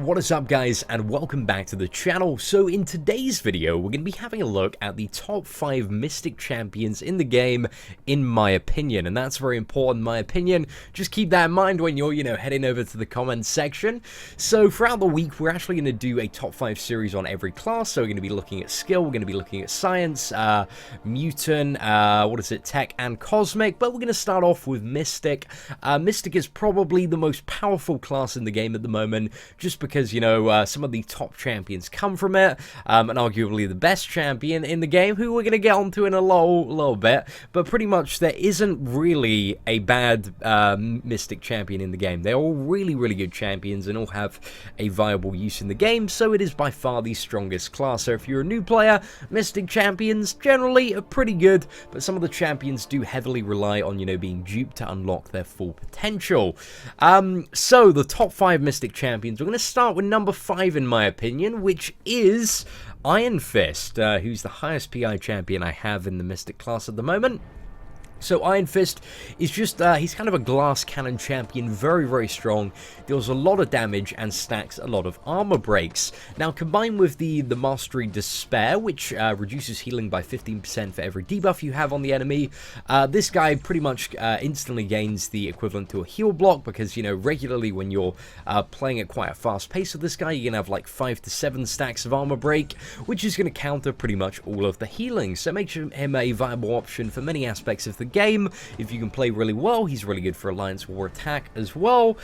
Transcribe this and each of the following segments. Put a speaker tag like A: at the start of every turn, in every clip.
A: What is up, guys, and welcome back to the channel. So in today's video we're going to be having a look at the top 5 Mystic champions in the game, in my opinion, and that's very important, my opinion. Just keep that in mind when you're heading over to the comments section. So throughout the week we're actually going to do a top 5 series on every class. So we're going to be looking at skill, we're going to be looking at science, mutant, tech and cosmic, but we're going to start off with Mystic. Mystic is probably the most powerful class in the game at the moment, just because, some of the top champions come from it, and arguably the best champion in the game, who we're going to get onto in a little bit, but pretty much there isn't really a bad Mystic champion in the game. They're all really good champions and all have a viable use in the game, so it is by far the strongest class. So if you're a new player, Mystic champions generally are pretty good, but some of the champions do heavily rely on, being duped to unlock their full potential. So the top 5 Mystic champions, we're going to start with number 5 in my opinion, which is Iron Fist, who's the highest PI champion I have in the Mystic class at the moment. So Iron Fist is just, he's kind of a glass cannon champion, very strong, deals a lot of damage and stacks a lot of armor breaks. Now combined with the Mastery Despair, which reduces healing by 15% for every debuff you have on the enemy, this guy pretty much instantly gains the equivalent to a heal block, because, regularly when you're playing at quite a fast pace with this guy, you're going to have like 5 to 7 stacks of armor break, which is going to counter pretty much all of the healing. So it makes him a viable option for many aspects of the game. If you can play really well, he's really good for Alliance War attack as well.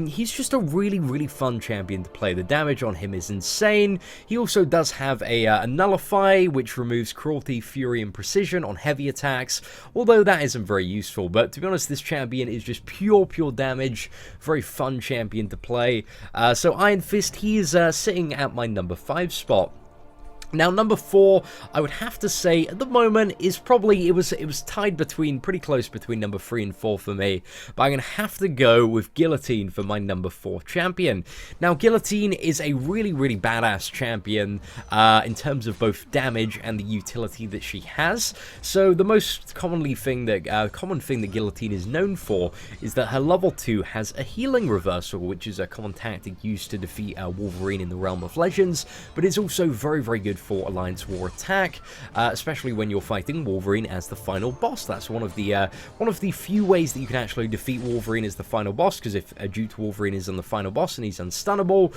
A: He's just a really fun champion to play. The damage on him is insane. He also does have a Nullify, which removes Cruelty, Fury, and Precision on heavy attacks, although that isn't very useful. But to be honest, this champion is just pure damage. Very fun champion to play. So Iron Fist, he is sitting at my number 5 spot. Now, number 4, I would have to say, at the moment, is probably, it was tied pretty close between number 3 and 4 for me, but I'm going to have to go with Guillotine for my number 4 champion. Now, Guillotine is a really badass champion in terms of both damage and the utility that she has. So, the most common thing that Guillotine is known for is that her level 2 has a healing reversal, which is a common tactic used to defeat Wolverine in the Realm of Legends, but it's also very good for Alliance War attack, especially when you're fighting Wolverine as the final boss. That's one of the few ways that you can actually defeat Wolverine as the final boss, because if a duped Wolverine is on the final boss and he's unstunnable,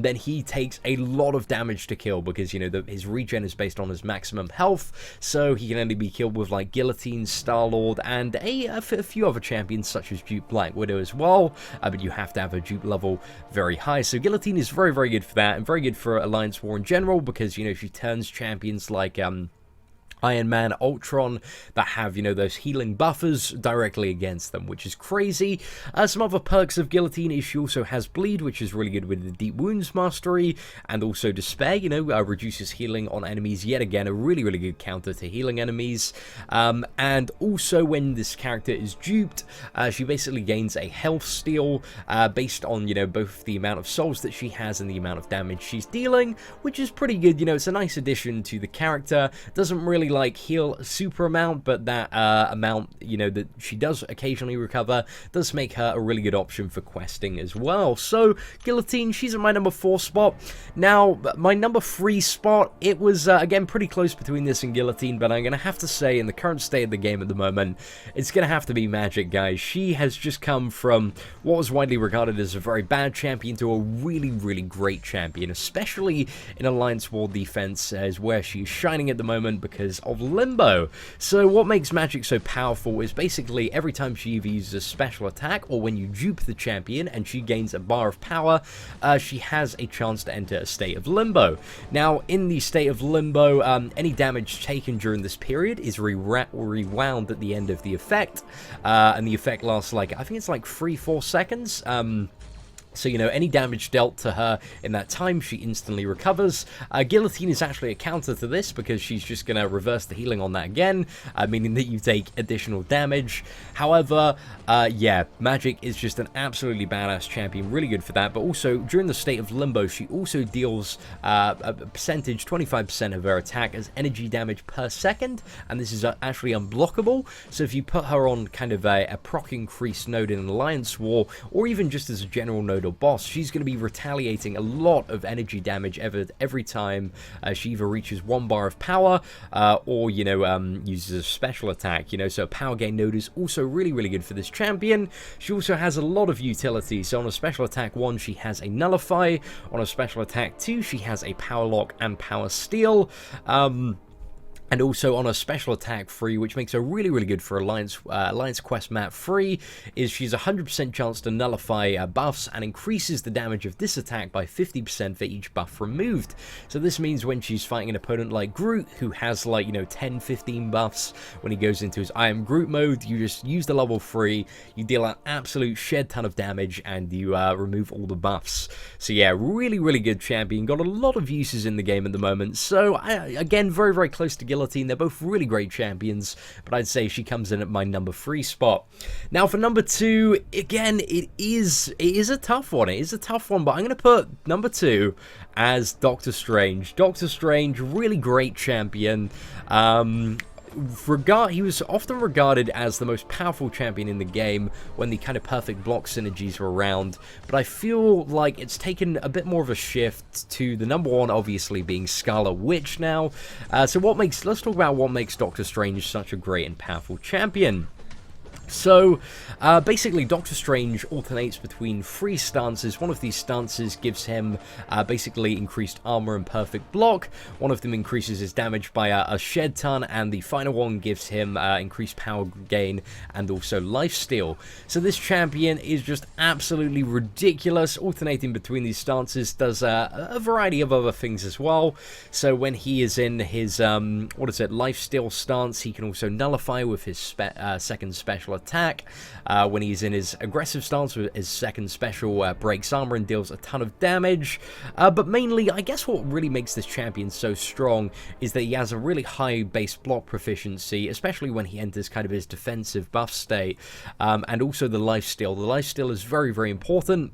A: then he takes a lot of damage to kill, because his regen is based on his maximum health, so he can only be killed with like Guillotine, Star-Lord, and a few other champions such as dupe Black Widow as well, but you have to have a dupe level very high. So Guillotine is very good for that, and very good for Alliance War in general, because she turns champions like Iron Man, Ultron, that have, those healing buffers directly against them, which is crazy. Some other perks of Guillotine is she also has Bleed, which is really good with the Deep Wounds Mastery, and also Despair, reduces healing on enemies, yet again, a really good counter to healing enemies. And also when this character is duped, she basically gains a health steal, based on, both the amount of souls that she has and the amount of damage she's dealing, which is pretty good. It's a nice addition to the character. Doesn't really like heal a super amount, but that amount that she does occasionally recover does make her a really good option for questing as well. So Guillotine, she's at my number 4 spot. Now my number 3 spot, it was again pretty close between this and Guillotine, but I'm gonna have to say, in the current state of the game at the moment, it's gonna have to be Magic, guys. She has just come from what was widely regarded as a very bad champion to a really great champion, especially in Alliance War defense, is where she's shining at the moment because of Limbo. So what makes Magic so powerful is basically every time she either uses a special attack or when you dupe the champion and she gains a bar of power, she has a chance to enter a state of Limbo. Now in the state of Limbo, any damage taken during this period is rewound at the end of the effect, and the effect lasts like, I think it's like 3-4 seconds. So, any damage dealt to her in that time, she instantly recovers. Guillotine is actually a counter to this, because she's just going to reverse the healing on that again, meaning that you take additional damage. However, yeah, Magic is just an absolutely badass champion, really good for that. But also, during the state of Limbo, she also deals a percentage, 25% of her attack as energy damage per second, and this is actually unblockable. So if you put her on kind of a proc increase node in Alliance War, or even just as a general node mode or boss, she's going to be retaliating a lot of energy damage every time she either reaches 1 bar of power or, you know, uses a special attack, you know, so power gain node is also really, really good for this champion. She also has a lot of utility, so on a special attack 1, she has a nullify, on a special attack 2, she has a power lock and power steal, and also on a special attack 3, which makes her really, really good for Alliance Quest Map 3, is she's a 100% chance to nullify buffs and increases the damage of this attack by 50% for each buff removed. So this means when she's fighting an opponent like Groot, who has like, you know, 10, 15 buffs, when he goes into his I am Groot mode, you just use the level 3, you deal an absolute shed ton of damage, and you remove all the buffs. So yeah, really, really good champion. Got a lot of uses in the game at the moment. So again, very, very close to Guillotine. They're both really great champions, but I'd say she comes in at my number 3 spot. Now for number 2, again, it is a tough one. It is a tough one, but I'm going to put number 2 as Doctor Strange. Doctor Strange, really great champion. He was often regarded as the most powerful champion in the game when the kind of perfect block synergies were around, but I feel like it's taken a bit more of a shift to the number 1 obviously being Scarlet Witch now. So let's talk about what makes Doctor Strange such a great and powerful champion. So, basically, Doctor Strange alternates between 3 stances. One of these stances gives him basically increased armor and perfect block. One of them increases his damage by a shed ton, and the final one gives him increased power gain and also lifesteal. So this champion is just absolutely ridiculous. Alternating between these stances does a variety of other things as well. So when he is in his, lifesteal stance, he can also nullify with his second special attack. When he's in his aggressive stance with his second special, breaks armor and deals a ton of damage. But mainly, I guess what really makes this champion so strong is that he has a really high base block proficiency, especially when he enters kind of his defensive buff state, and also the lifesteal. The lifesteal is very, very important,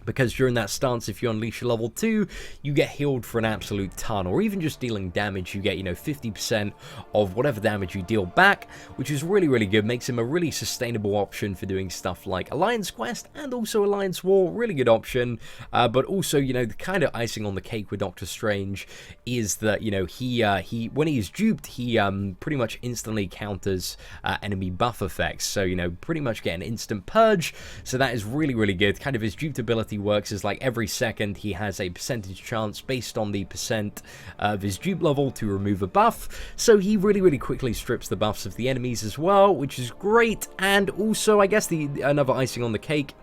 A: because during that stance, if you unleash a level 2, you get healed for an absolute ton, or even just dealing damage, you get, 50% of whatever damage you deal back, which is really, really good. Makes him a really sustainable option for doing stuff like Alliance Quest and also Alliance War. Really good option. But also, the kind of icing on the cake with Doctor Strange is that, he when he is duped, he pretty much instantly counters enemy buff effects. So, pretty much get an instant purge. So that is really, really good. Kind of his duped ability works is like every second he has a percentage chance based on the percent of his dupe level to remove a buff, so he really, really quickly strips the buffs of the enemies as well, which is great. And also, I guess another icing on the cake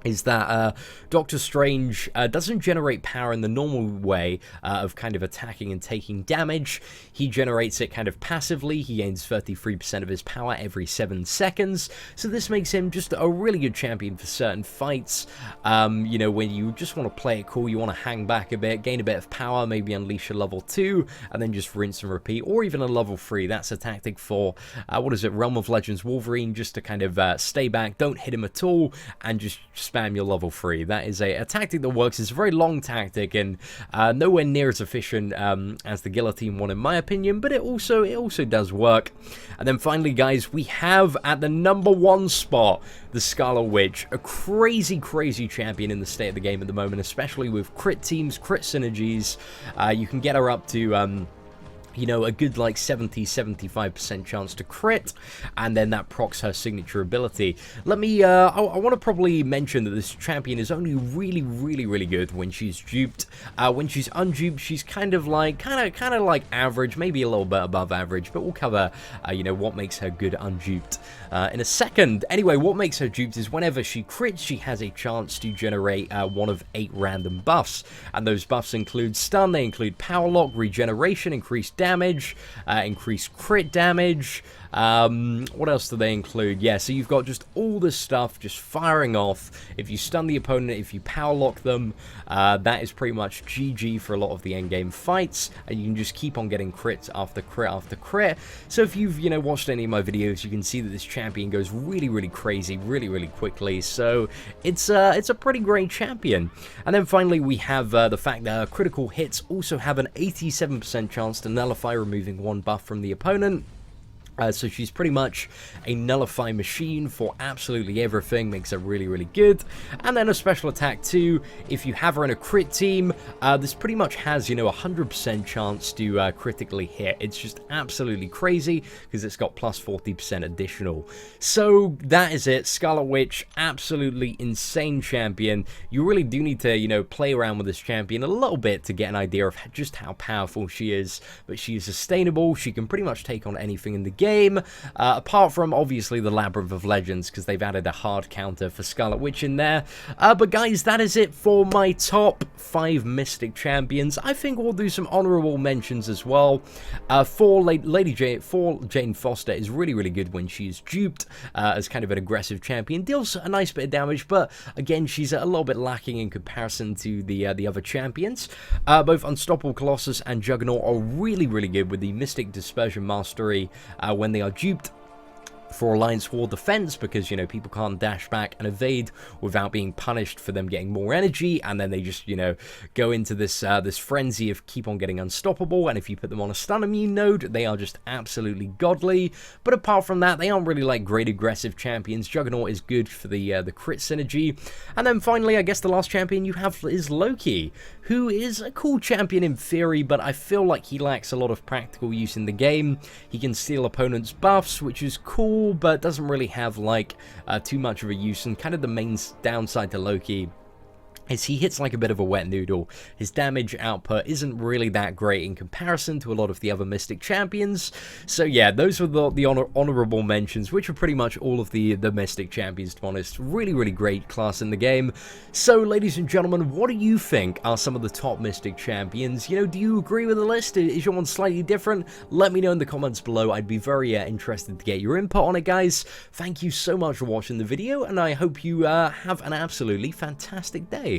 A: is that Doctor Strange doesn't generate power in the normal way of kind of attacking and taking damage. He generates it kind of passively. He gains 33% of his power every 7 seconds. So this makes him just a really good champion for certain fights. When you just want to play it cool, you want to hang back a bit, gain a bit of power, maybe unleash a level 2, and then just rinse and repeat, or even a level 3. That's a tactic for, Realm of Legends Wolverine, just to kind of stay back, don't hit him at all, and just spam your level 3. That is a tactic that works. It's a very long tactic and nowhere near as efficient as the Guillotine one in my opinion, but it also does work. And then finally, guys, we have at the number 1 spot the Scarlet Witch, a crazy champion in the state of the game at the moment, especially with crit teams, crit synergies. You can get her up to a good like 70-75% chance to crit, and then that procs her signature ability. I want to probably mention that this champion is only really good when she's duped. When she's unduped, she's kind of like average, maybe a little bit above average, but we'll cover what makes her good unduped in a second. Anyway, what makes her duped is whenever she crits, she has a chance to generate one of 8 random buffs, and those buffs include stun, they include power lock, regeneration, increased damage, increased crit damage. What else do they include? Yeah, so you've got just all this stuff just firing off. If you stun the opponent, if you power lock them, that is pretty much GG for a lot of the endgame fights, and you can just keep on getting crit after crit after crit. So if you've watched any of my videos, you can see that this champion goes really crazy really quickly. So it's a pretty great champion. And then finally we have the fact that critical hits also have an 87% chance to nullify, removing 1 buff from the opponent. So she's pretty much a nullify machine for absolutely everything, makes her really, really good. And then a special attack too, if you have her in a crit team, this pretty much has, you know, 100% chance to critically hit. It's just absolutely crazy, because it's got plus 40% additional. So that is it, Scarlet Witch, absolutely insane champion. You really do need to, you know, play around with this champion a little bit to get an idea of just how powerful she is. But she is sustainable, she can pretty much take on anything in the game. Apart from obviously the Labyrinth of Legends, because they've added a hard counter for Scarlet Witch in there. But guys, that is it for my top 5 Mystic Champions. I think we'll do some honorable mentions as well. For Jane Foster is really, really good when she's duped as kind of an aggressive champion. Deals a nice bit of damage, but again, she's a little bit lacking in comparison to the other champions. Both Unstoppable Colossus and Juggernaut are really, really good with the Mystic Dispersion Mastery when they are duped for Alliance War defense, because, you know, people can't dash back and evade without being punished for them getting more energy, and then they just, you know, go into this this frenzy of keep on getting unstoppable, and if you put them on a stun immune node, they are just absolutely godly. But apart from that, they aren't really like great aggressive champions. Juggernaut is good for the crit synergy. And then finally, I guess the last champion you have is Loki, who is a cool champion in theory, but I feel like he lacks a lot of practical use in the game. He can steal opponents' buffs, which is cool, but doesn't really have like too much of a use. And kind of the main downside to Loki is he hits like a bit of a wet noodle. His damage output isn't really that great in comparison to a lot of the other Mystic Champions. So yeah, those were the honorable mentions, which are pretty much all of the Mystic Champions, to be honest. Really, really great class in the game. So ladies and gentlemen, what do you think are some of the top Mystic Champions? You know, do you agree with the list? Is your one slightly different? Let me know in the comments below. I'd be very interested to get your input on it, guys. Thank you so much for watching the video, and I hope you have an absolutely fantastic day.